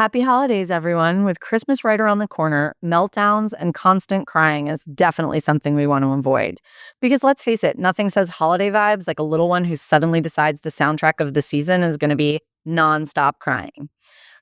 Happy holidays, everyone. With Christmas right around the corner, meltdowns and constant crying is definitely something we want to avoid. Because let's face it, nothing says holiday vibes like a little one who suddenly decides the soundtrack of the season is going to be nonstop crying.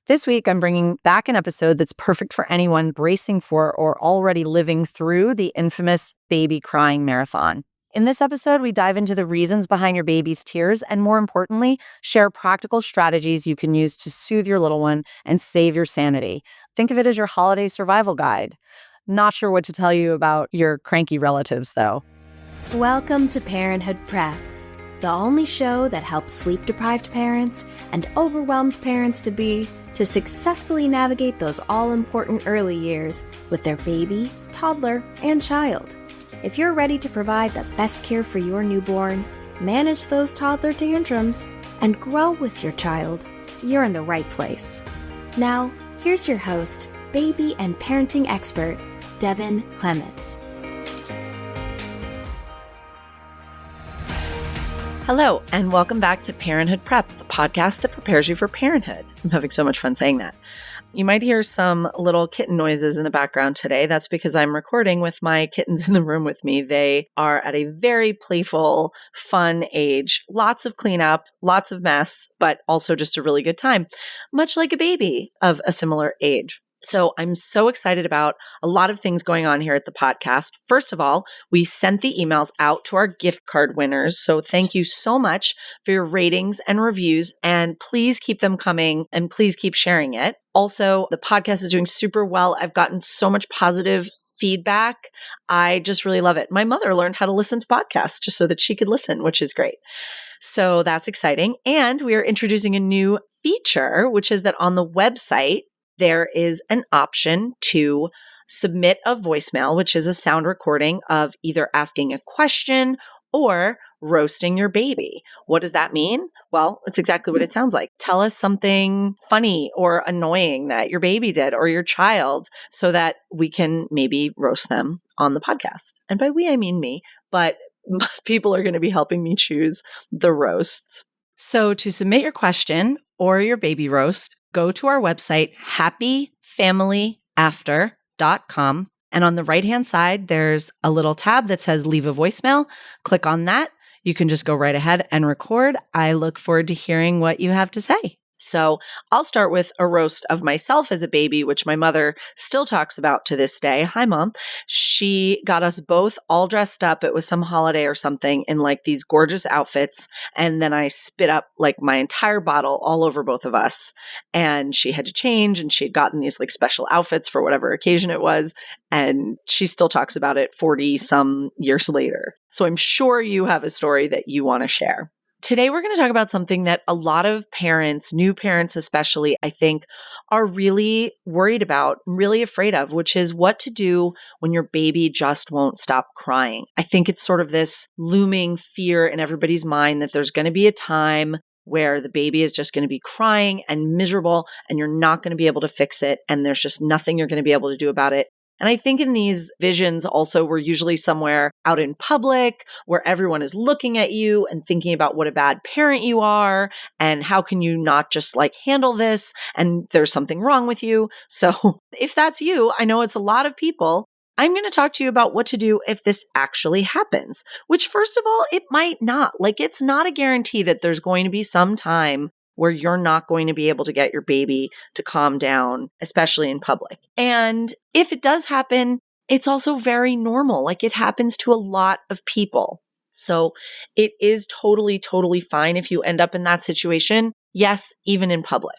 This week, I'm bringing back an episode that's perfect for anyone bracing for or already living through the infamous baby crying marathon. In this episode, we dive into the reasons behind your baby's tears and, more importantly, share practical strategies you can use to soothe your little one and save your sanity. Think of it as your holiday survival guide. Not sure what to tell you about your cranky relatives, though. Welcome to Parenthood Prep, the only show that helps sleep-deprived parents and overwhelmed parents-to-be to successfully navigate those all-important early years with their baby, toddler, and child. If you're ready to provide the best care for your newborn, manage those toddler tantrums, and grow with your child, you're in the right place. Now, here's your host, baby and parenting expert, Devin Clement. Hello, and welcome back to Parenthood Prep, the podcast that prepares you for parenthood. I'm having so much fun saying that. You might hear some little kitten noises in the background today. That's because I'm recording with my kittens in the room with me. They are at a very playful, fun age. Lots of cleanup, lots of mess, but also just a really good time, much like a baby of a similar age. So I'm so excited about a lot of things going on here at the podcast. First of all, we sent the emails out to our gift card winners. So thank you so much for your ratings and reviews. And please keep them coming and please keep sharing it. Also, the podcast is doing super well. I've gotten so much positive feedback. I just really love it. My mother learned how to listen to podcasts just so that she could listen, which is great. So that's exciting. And we are introducing a new feature, which is that on the website, there is an option to submit a voicemail, which is a sound recording of either asking a question or roasting your baby. What does that mean? Well, it's exactly what it sounds like. Tell us something funny or annoying that your baby did or your child so that we can maybe roast them on the podcast. And by we, I mean me, but people are going to be helping me choose the roasts. So to submit your question or your baby roast, go to our website, happyfamilyafter.com. And on the right-hand side, there's a little tab that says leave a voicemail. Click on that. You can just go right ahead and record. I look forward to hearing what you have to say. So I'll start with a roast of myself as a baby, which my mother still talks about to this day. Hi, Mom. She got us both all dressed up. It was some holiday or something in like these gorgeous outfits. And then I spit up like my entire bottle all over both of us. And she had to change and she had gotten these like special outfits for whatever occasion it was. And she still talks about it 40 some years later. So I'm sure you have a story that you want to share. Today, we're going to talk about something that a lot of parents, new parents especially, I think, are really worried about, really afraid of, which is what to do when your baby just won't stop crying. I think it's sort of this looming fear in everybody's mind that there's going to be a time where the baby is just going to be crying and miserable and you're not going to be able to fix it and there's just nothing you're going to be able to do about it. And I think in these visions also, we're usually somewhere out in public where everyone is looking at you and thinking about what a bad parent you are and how can you not just like handle this and there's something wrong with you. So if that's you, I know it's a lot of people. I'm going to talk to you about what to do if this actually happens, which first of all, it might not. Like it's not a guarantee that there's going to be some time where you're not going to be able to get your baby to calm down, especially in public. And if it does happen, it's also very normal. Like it happens to a lot of people. So it is totally, totally fine if you end up in that situation. Yes, even in public.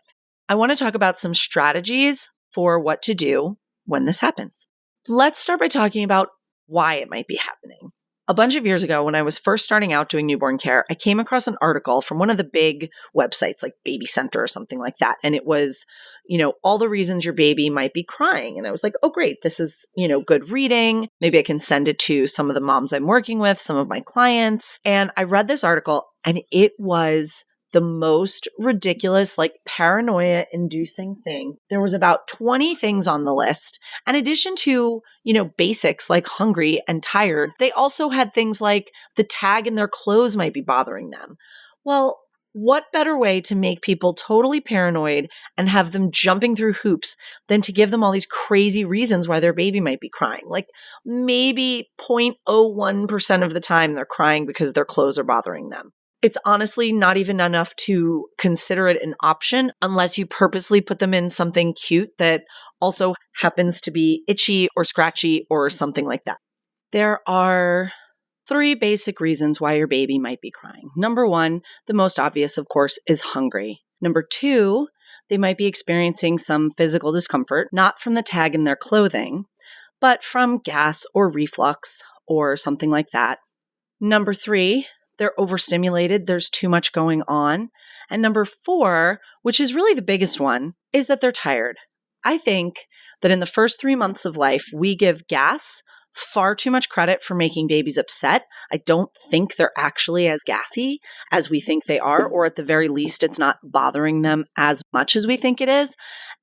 I want to talk about some strategies for what to do when this happens. Let's start by talking about why it might be happening. A bunch of years ago, when I was first starting out doing newborn care, I came across an article from one of the big websites like Baby Center or something like that. And it was, all the reasons your baby might be crying. And I was like, oh, great. This is, good reading. Maybe I can send it to some of the moms I'm working with, some of my clients. And I read this article and it was the most ridiculous, like paranoia inducing thing. There was about 20 things on the list. In addition to, basics like hungry and tired, they also had things like the tag in their clothes might be bothering them. Well, What better way to make people totally paranoid and have them jumping through hoops than to give them all these crazy reasons why their baby might be crying? Like maybe 0.01% of the time they're crying because their clothes are bothering them. It's honestly not even enough to consider it an option unless you purposely put them in something cute that also happens to be itchy or scratchy or something like that. There are 3 basic reasons why your baby might be crying. Number 1, the most obvious, of course, is hungry. Number 2, they might be experiencing some physical discomfort, not from the tag in their clothing, but from gas or reflux or something like that. Number 3, they're overstimulated. There's too much going on. And number 4, which is really the biggest one, is that they're tired. I think that in the first 3 months of life, we give gas far too much credit for making babies upset. I don't think they're actually as gassy as we think they are, or at the very least, it's not bothering them as much as we think it is.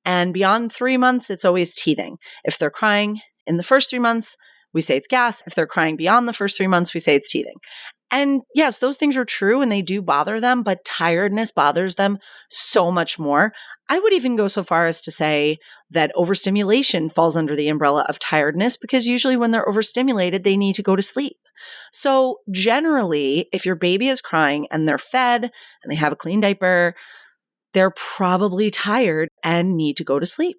And beyond 3 months, it's always teething. If they're crying in the first 3 months, we say it's gas. If they're crying beyond the first 3 months, we say it's teething. And yes, those things are true and they do bother them, but tiredness bothers them so much more. I would even go so far as to say that overstimulation falls under the umbrella of tiredness because usually when they're overstimulated, they need to go to sleep. So generally, if your baby is crying and they're fed and they have a clean diaper, they're probably tired and need to go to sleep,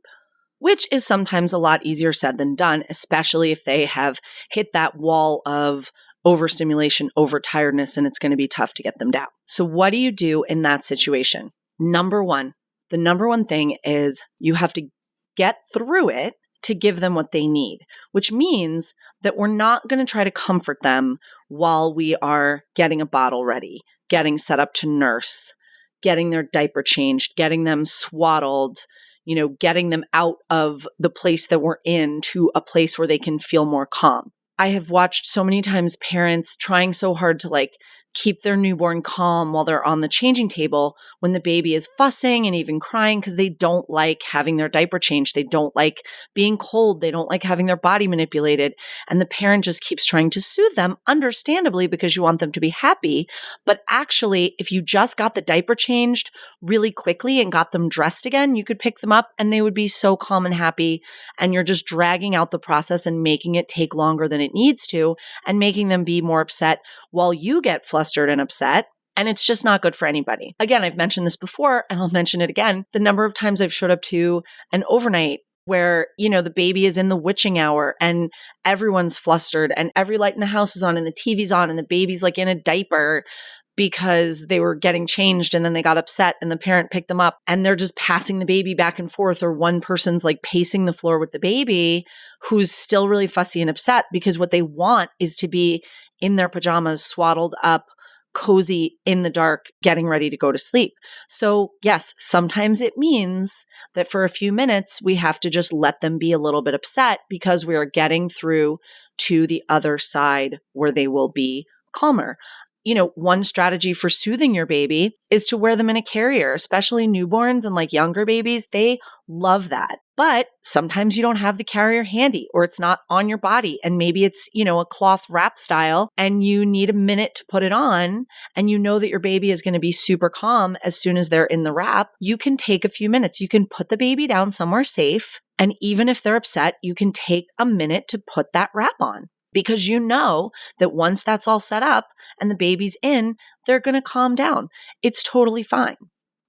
which is sometimes a lot easier said than done, especially if they have hit that wall of overstimulation, overtiredness, and it's going to be tough to get them down. So what do you do in that situation? The number one thing is you have to get through it to give them what they need, which means that we're not going to try to comfort them while we are getting a bottle ready, getting set up to nurse, getting their diaper changed, getting them swaddled, getting them out of the place that we're in to a place where they can feel more calm. I have watched so many times parents trying so hard to keep their newborn calm while they're on the changing table when the baby is fussing and even crying because they don't like having their diaper changed. They don't like being cold. They don't like having their body manipulated. And the parent just keeps trying to soothe them, understandably, because you want them to be happy. But actually, if you just got the diaper changed really quickly and got them dressed again, you could pick them up and they would be so calm and happy. And you're just dragging out the process and making it take longer than it needs to and making them be more upset while you get flustered and upset. And it's just not good for anybody. Again, I've mentioned this before and I'll mention it again. The number of times I've showed up to an overnight where, the baby is in the witching hour and everyone's flustered and every light in the house is on and the TV's on and the baby's in a diaper because they were getting changed and then they got upset and the parent picked them up and they're just passing the baby back and forth, or one person's pacing the floor with the baby who's still really fussy and upset because what they want is to be in their pajamas, swaddled up, cozy in the dark, getting ready to go to sleep. So yes, sometimes it means that for a few minutes, we have to just let them be a little bit upset because we are getting through to the other side where they will be calmer. One strategy for soothing your baby is to wear them in a carrier, especially newborns and younger babies. They love that. But sometimes you don't have the carrier handy or it's not on your body. And maybe it's, a cloth wrap style and you need a minute to put it on and you know that your baby is going to be super calm as soon as they're in the wrap. You can take a few minutes. You can put the baby down somewhere safe. And even if they're upset, you can take a minute to put that wrap on. Because you know that once that's all set up and the baby's in, they're going to calm down. It's totally fine.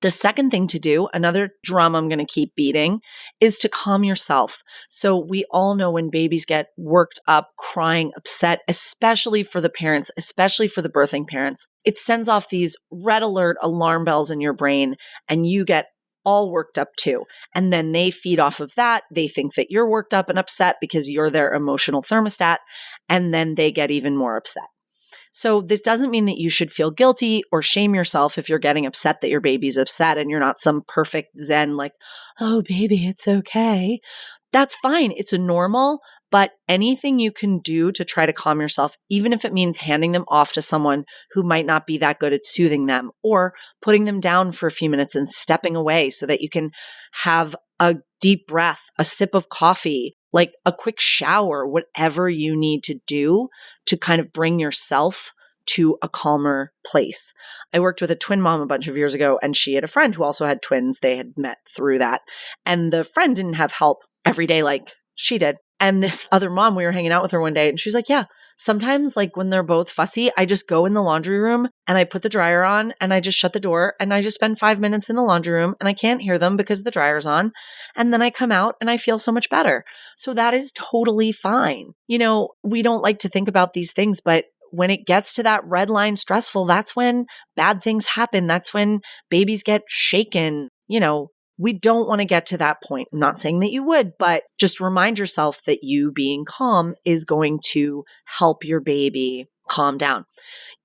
The second thing to do, another drum I'm going to keep beating, is to calm yourself. So we all know when babies get worked up, crying, upset, especially for the parents, especially for the birthing parents, it sends off these red alert alarm bells in your brain and you get all worked up too. And then they feed off of that. They think that you're worked up and upset because you're their emotional thermostat. And then they get even more upset. So this doesn't mean that you should feel guilty or shame yourself if you're getting upset that your baby's upset and you're not some perfect zen oh, baby, it's okay. That's fine. It's a normal, but anything you can do to try to calm yourself, even if it means handing them off to someone who might not be that good at soothing them, or putting them down for a few minutes and stepping away so that you can have a deep breath, a sip of coffee, a quick shower, whatever you need to do to kind of bring yourself to a calmer place. I worked with a twin mom a bunch of years ago, and she had a friend who also had twins. They had met through that. And the friend didn't have help every day like she did. And this other mom, we were hanging out with her one day, and she's like, yeah, sometimes like when they're both fussy, I just go in the laundry room and I put the dryer on and I just shut the door and I just spend 5 minutes in the laundry room and I can't hear them because the dryer's on. And then I come out and I feel so much better. So that is totally fine. You know, we don't like to think about these things, but when it gets to that red line stressful, that's when bad things happen. That's when babies get shaken. You know, we don't want to get to that point. I'm not saying that you would, but just remind yourself that you being calm is going to help your baby calm down.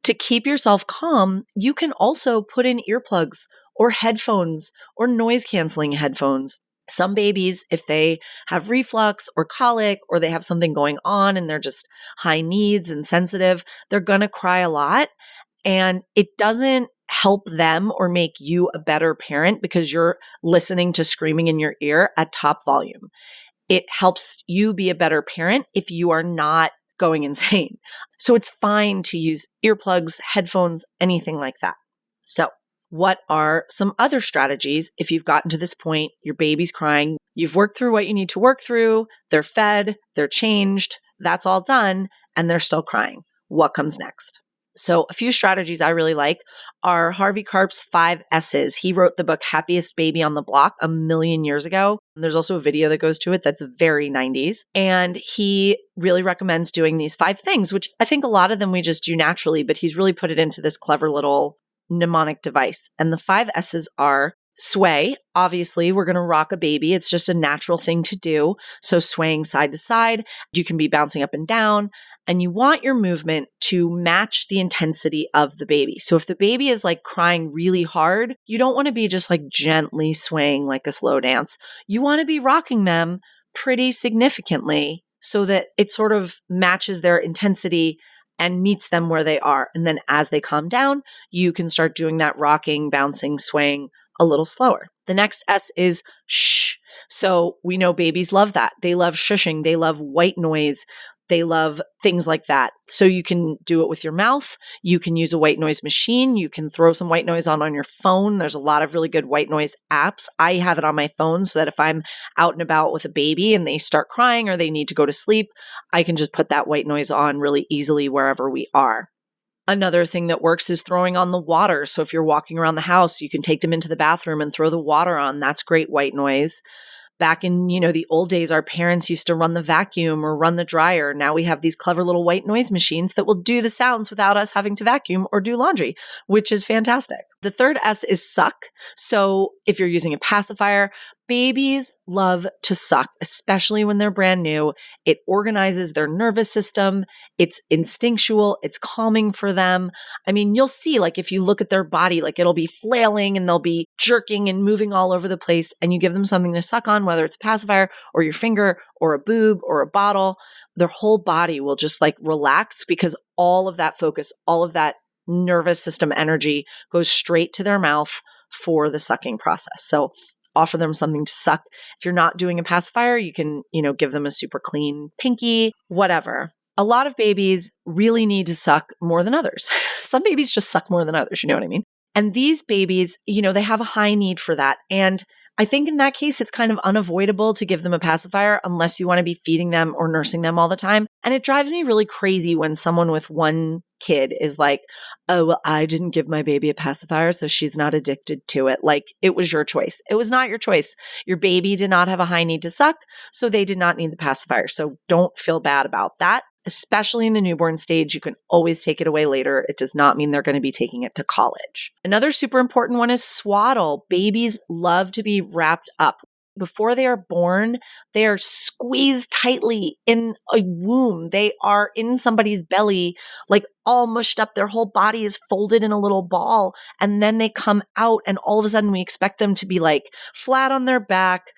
To keep yourself calm, you can also put in earplugs or headphones or noise canceling headphones. Some babies, if they have reflux or colic or they have something going on and they're just high needs and sensitive, they're going to cry a lot. And it doesn't help them or make you a better parent because you're listening to screaming in your ear at top volume. It helps you be a better parent if you are not going insane. So it's fine to use earplugs, headphones, anything like that. So what are some other strategies if you've gotten to this point, your baby's crying, you've worked through what you need to work through, they're fed, they're changed, that's all done, and they're still crying? What comes next? So a few strategies I really like are Harvey Karp's 5 S's. He wrote the book Happiest Baby on the Block a million years ago. And there's also a video that goes to it that's very 90s. And he really recommends doing these 5 things, which I think a lot of them we just do naturally, but he's really put it into this clever little mnemonic device. And the 5 S's are sway. Obviously, we're going to rock a baby. It's just a natural thing to do. So swaying side to side, you can be bouncing up and down. And you want your movement to match the intensity of the baby. So if the baby is like crying really hard, you don't want to be just like gently swaying like a slow dance. You want to be rocking them pretty significantly so that it sort of matches their intensity and meets them where they are. And then as they calm down, you can start doing that rocking, bouncing, swaying a little slower. The next S is shh. So we know babies love that. They love shushing. They love white noise. They love things like that. So you can do it with your mouth. You can use a white noise machine. You can throw some white noise on your phone. There's a lot of really good white noise apps. I have it on my phone so that if I'm out and about with a baby and they start crying or they need to go to sleep, I can just put that white noise on really easily wherever we are. Another thing that works is throwing on the water. So if you're walking around the house, you can take them into the bathroom and throw the water on. That's great white noise. Back in, the old days, our parents used to run the vacuum or run the dryer. Now we have these clever little white noise machines that will do the sounds without us having to vacuum or do laundry, which is fantastic. The third S is suck. So if you're using a pacifier, babies love to suck, especially when they're brand new. It organizes their nervous system. It's instinctual. It's calming for them. I mean, you'll see, like, if you look at their body, like it'll be flailing and they'll be jerking and moving all over the place, and you give them something to suck on, whether it's a pacifier or your finger or a boob or a bottle, their whole body will just like relax because all of that focus, all of that nervous system energy goes straight to their mouth for the sucking process. So offer them something to suck. If you're not doing a pacifier, you can, give them a super clean pinky, whatever. A lot of babies really need to suck more than others. Some babies just suck more than others, you know what I mean? And these babies, they have a high need for that. And I think in that case, it's kind of unavoidable to give them a pacifier unless you want to be feeding them or nursing them all the time. And it drives me really crazy when someone with one kid is like, oh, well, I didn't give my baby a pacifier, so she's not addicted to it. Like, it was your choice. It was not your choice. Your baby did not have a high need to suck, so they did not need the pacifier. So don't feel bad about that. Especially in the newborn stage, you can always take it away later. It does not mean they're going to be taking it to college. Another super important one is swaddle. Babies love to be wrapped up. Before they are born, they are squeezed tightly in a womb. They are in somebody's belly, like all mushed up. Their whole body is folded in a little ball. And then they come out, and all of a sudden we expect them to be like flat on their back,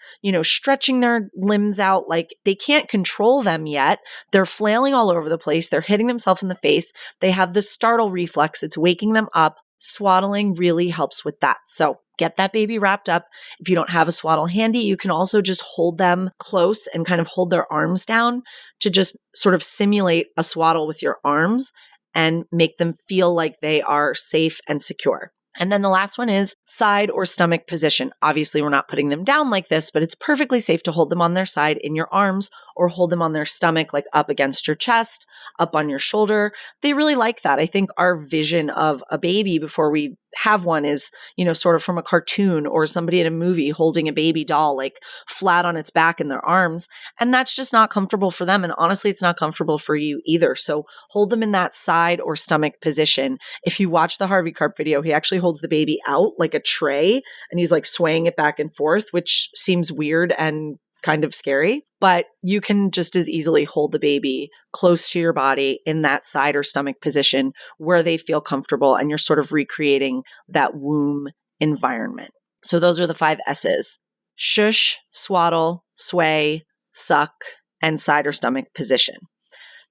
stretching their limbs out. Like they can't control them yet. They're flailing all over the place. They're hitting themselves in the face. They have the startle reflex. It's waking them up. Swaddling really helps with that. So get that baby wrapped up. If you don't have a swaddle handy, you can also just hold them close and kind of hold their arms down to just sort of simulate a swaddle with your arms. and make them feel like they are safe and secure. And then the last one is side or stomach position. Obviously, we're not putting them down like this, but it's perfectly safe to hold them on their side in your arms or hold them on their stomach, like up against your chest, up on your shoulder. They really like that. I think our vision of a baby before we have one is, sort of from a cartoon or somebody in a movie holding a baby doll, like flat on its back in their arms. And that's just not comfortable for them. And honestly, it's not comfortable for you either. So hold them in that side or stomach position. If you watch the Harvey Karp video, he actually holds the baby out like a tray and he's like swaying it back and forth, which seems weird and kind of scary, but you can just as easily hold the baby close to your body in that side or stomach position where they feel comfortable and you're sort of recreating that womb environment. So those are the 5 S's: shush, swaddle, sway, suck, and side or stomach position.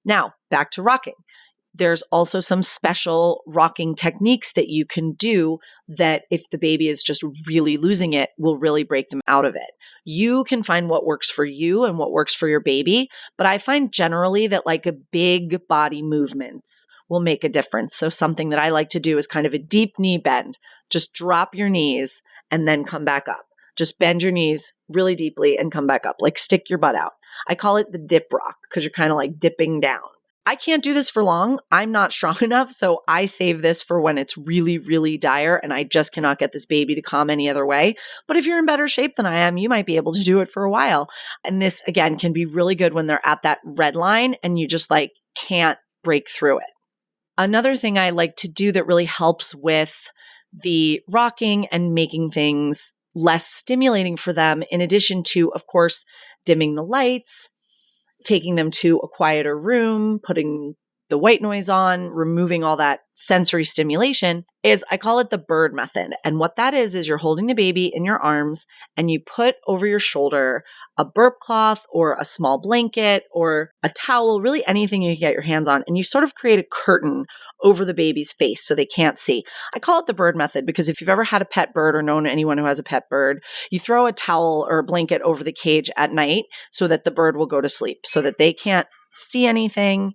Now, back to rocking. There's also some special rocking techniques that you can do that if the baby is just really losing it, will really break them out of it. You can find what works for you and what works for your baby, but I find generally that like a big body movements will make a difference. So something that I like to do is kind of a deep knee bend. Just drop your knees and then come back up. Just bend your knees really deeply and come back up, like stick your butt out. I call it the dip rock because you're kind of like dipping down. I can't do this for long. I'm not strong enough. So I save this for when it's really, really dire and I just cannot get this baby to calm any other way. But if you're in better shape than I am, you might be able to do it for a while. And this, again, can be really good when they're at that red line and you just like can't break through it. Another thing I like to do that really helps with the rocking and making things less stimulating for them, in addition to, of course, dimming the lights, taking them to a quieter room, putting the white noise on, removing all that sensory stimulation, is I call it the bird method. And what that is you're holding the baby in your arms and you put over your shoulder a burp cloth or a small blanket or a towel, really anything you can get your hands on. And you sort of create a curtain over the baby's face so they can't see. I call it the bird method because if you've ever had a pet bird or known anyone who has a pet bird, you throw a towel or a blanket over the cage at night so that the bird will go to sleep, so that they can't see anything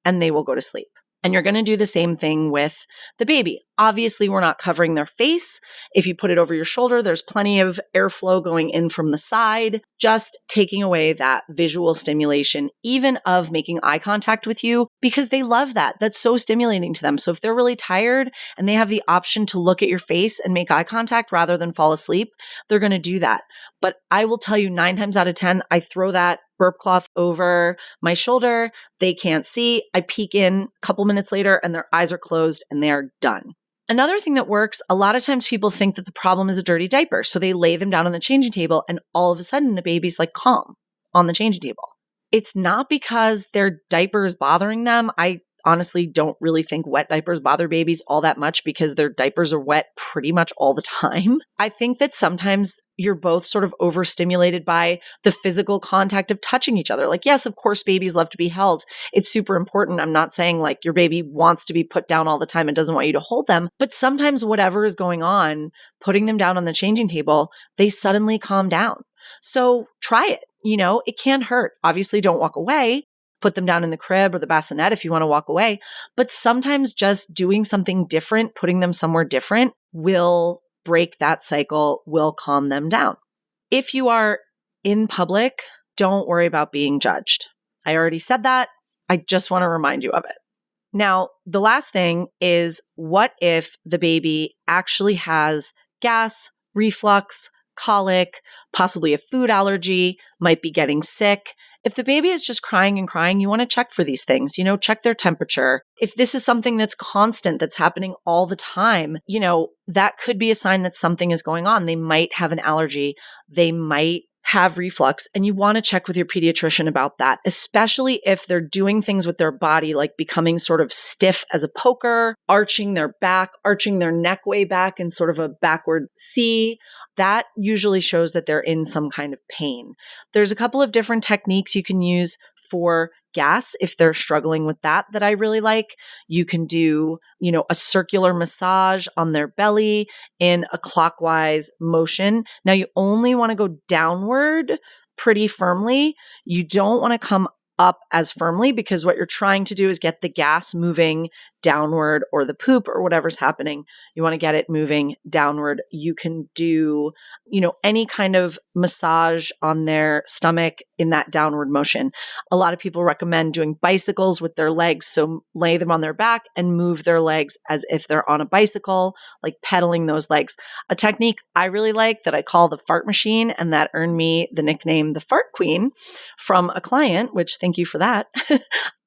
and they will go to sleep. And you're going to do the same thing with the baby. Obviously, we're not covering their face. If you put it over your shoulder, there's plenty of airflow going in from the side, just taking away that visual stimulation, even of making eye contact with you, because they love that. That's so stimulating to them. So if they're really tired and they have the option to look at your face and make eye contact rather than fall asleep, they're going to do that. But I will tell you 9 times out of 10, I throw that burp cloth over my shoulder. They can't see. I peek in a couple minutes later and their eyes are closed and they are done. Another thing that works, a lot of times people think that the problem is a dirty diaper. So they lay them down on the changing table and all of a sudden the baby's like calm on the changing table. It's not because their diaper is bothering them. I honestly don't really think wet diapers bother babies all that much because their diapers are wet pretty much all the time. I think that sometimes you're both sort of overstimulated by the physical contact of touching each other. Like, yes, of course, babies love to be held. It's super important. I'm not saying like your baby wants to be put down all the time and doesn't want you to hold them, but sometimes whatever is going on, putting them down on the changing table, they suddenly calm down. So try it. It can hurt. Obviously, don't walk away. Put them down in the crib or the bassinet if you want to walk away. But sometimes just doing something different, putting them somewhere different will break that cycle, will calm them down. If you are in public, don't worry about being judged. I already said that. I just want to remind you of it. Now, the last thing is, what if the baby actually has gas, reflux, colic, possibly a food allergy, might be getting sick? If the baby is just crying and crying, you want to check for these things, check their temperature. If this is something that's constant, that's happening all the time, that could be a sign that something is going on. They might have an allergy. They might have reflux, and you want to check with your pediatrician about that, especially if they're doing things with their body, like becoming sort of stiff as a poker, arching their back, arching their neck way back in sort of a backward C. That usually shows that they're in some kind of pain. There's a couple of different techniques you can use for gas if they're struggling with that I really like. You can do, a circular massage on their belly in a clockwise motion. Now you only want to go downward pretty firmly. You don't want to come up as firmly, because what you're trying to do is get the gas moving downward, or the poop or whatever's happening. You want to get it moving downward. You can do, any kind of massage on their stomach in that downward motion. A lot of people recommend doing bicycles with their legs. So lay them on their back and move their legs as if they're on a bicycle, like pedaling those legs. A technique I really like that I call the fart machine, and that earned me the nickname the Fart Queen from a client, which thank you for that,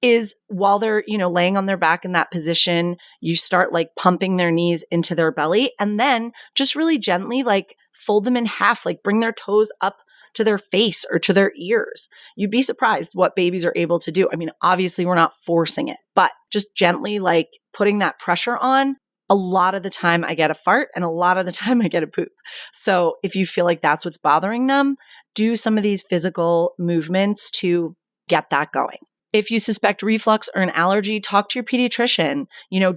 is while they're, laying on their back in that position, you start like pumping their knees into their belly, and then just really gently like fold them in half, like bring their toes up to their face or to their ears. You'd be surprised what babies are able to do. I mean, obviously we're not forcing it, but just gently like putting that pressure on. A lot of the time I get a fart, and a lot of the time I get a poop. So if you feel like that's what's bothering them, do some of these physical movements to get that going. If you suspect reflux or an allergy, talk to your pediatrician.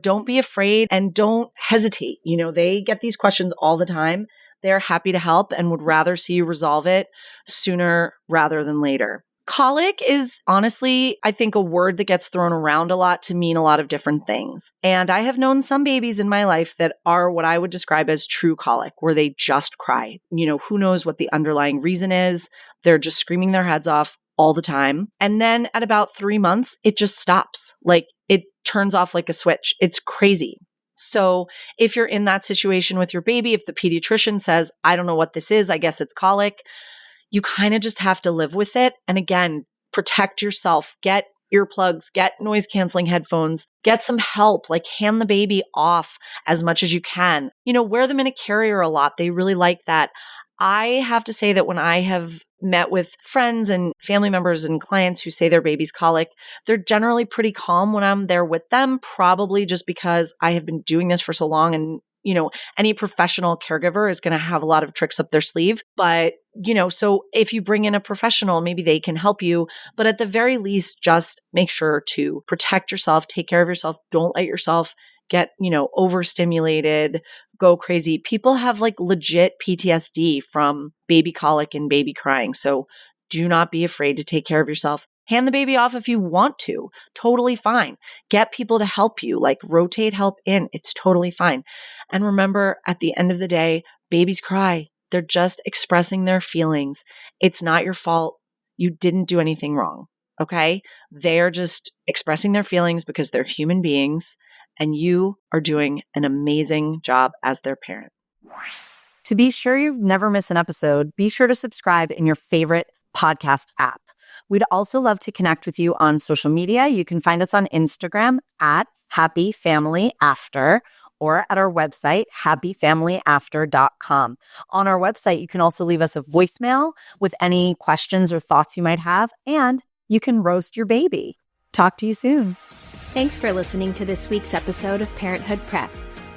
Don't be afraid and don't hesitate. They get these questions all the time. They're happy to help and would rather see you resolve it sooner rather than later. Colic is honestly, I think, a word that gets thrown around a lot to mean a lot of different things. And I have known some babies in my life that are what I would describe as true colic, where they just cry. Who knows what the underlying reason is? They're just screaming their heads off all the time. And then at about 3 months, it just stops. Like it turns off like a switch. It's crazy. So if you're in that situation with your baby, if the pediatrician says, I don't know what this is, I guess it's colic, you kind of just have to live with it. And again, protect yourself, get earplugs, get noise canceling headphones, get some help, like hand the baby off as much as you can. Wear them in a carrier a lot. They really like that. I have to say that when I have met with friends and family members and clients who say their baby's colic, they're generally pretty calm when I'm there with them, probably just because I have been doing this for so long. And, any professional caregiver is going to have a lot of tricks up their sleeve. But, so if you bring in a professional, maybe they can help you. But at the very least, just make sure to protect yourself, take care of yourself. Don't let yourself get, overstimulated, go crazy. People have like legit PTSD from baby colic and baby crying. So do not be afraid to take care of yourself. Hand the baby off if you want to. Totally fine. Get people to help you, like rotate help in. It's totally fine. And remember, at the end of the day, babies cry. They're just expressing their feelings. It's not your fault. You didn't do anything wrong. Okay? They're just expressing their feelings because they're human beings. And you are doing an amazing job as their parent. To be sure you never miss an episode, be sure to subscribe in your favorite podcast app. We'd also love to connect with you on social media. You can find us on Instagram at Happy Family After, or at our website, happyfamilyafter.com. On our website, you can also leave us a voicemail with any questions or thoughts you might have, and you can roast your baby. Talk to you soon. Thanks for listening to this week's episode of Parenthood Prep.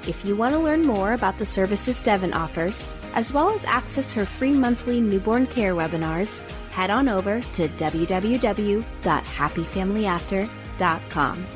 If you want to learn more about the services Devin offers, as well as access her free monthly newborn care webinars, head on over to www.happyfamilyafter.com.